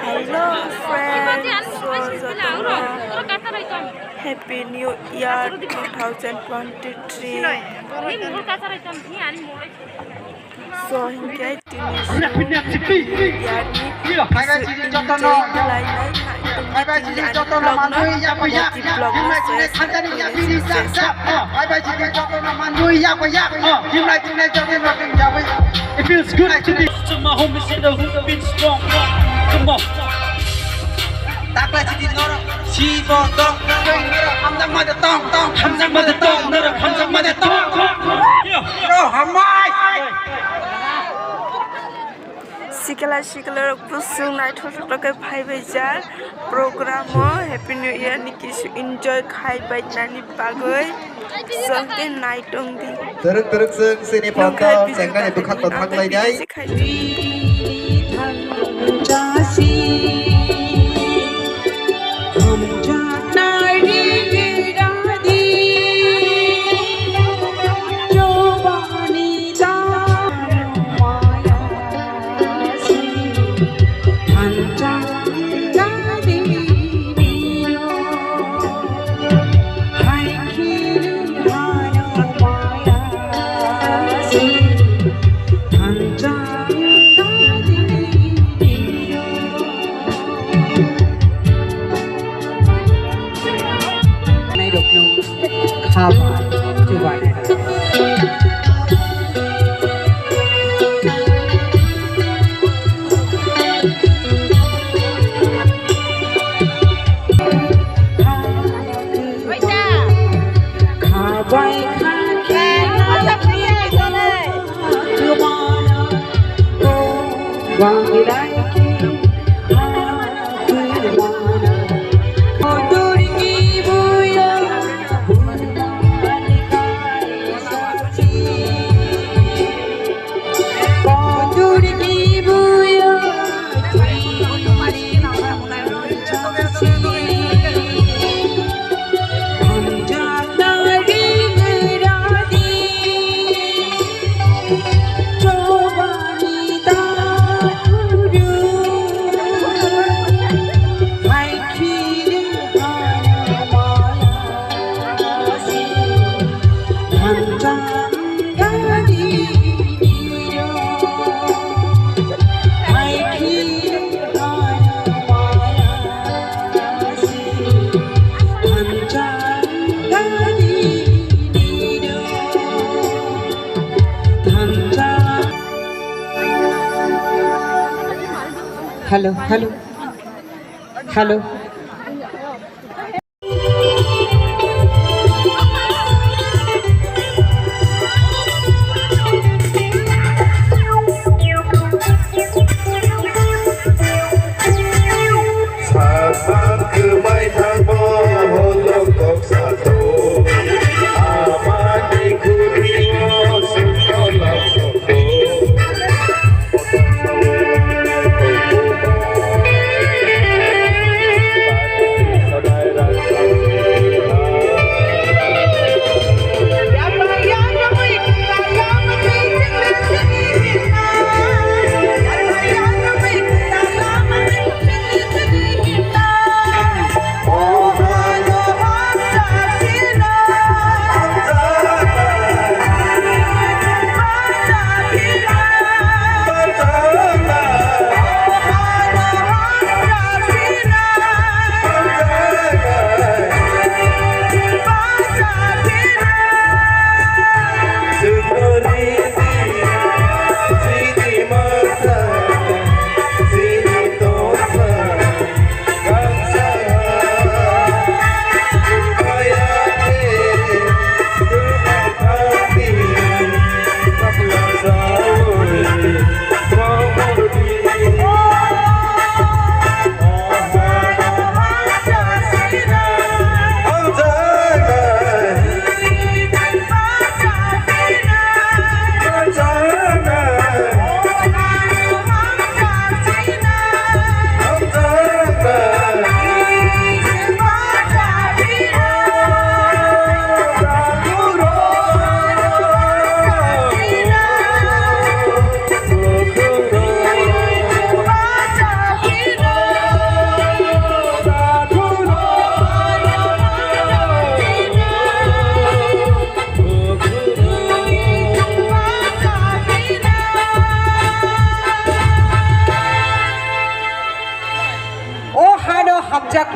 Hello friends, Happy New Year 2023. So hingga It feels good to be to my homies in the hood, been strong. Come on. Taklah jadi norok, si botong, hamzah mada tong, hamzah mada tong, norok hamzah mada tong. Bro, hamai. Sikala pusung naik thosok ke bhai bejar program Happy New Year ni kisu enjoy khai bai nani bagoi sangke night ong di teruk seng sini foto sengkan itu kan totak lagi dai Hello.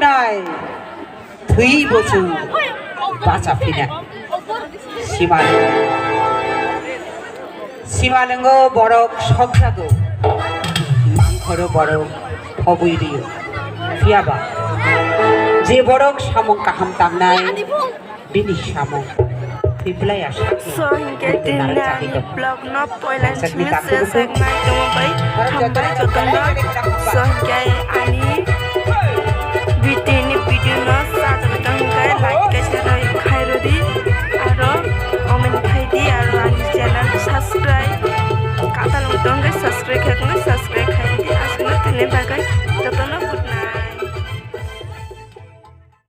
নাই থুই বছর বাঁচা ফিনা সীমালিঙ্গ বরক সগ্রাগ মাংখর বরক অবৈরিয় ফিয়াবা যে বরক সামং কাহাম তামনাই বিনি সামং Pipilay asya. So hingga dinang blog no poilan chimis sesek ngai tong bai hambai jotong no so hingga ani bitini video no sat tong hingga like ke channel khai rodi aro comment khai di aro ani channel subscribe kata long tong subscribe khai subscribe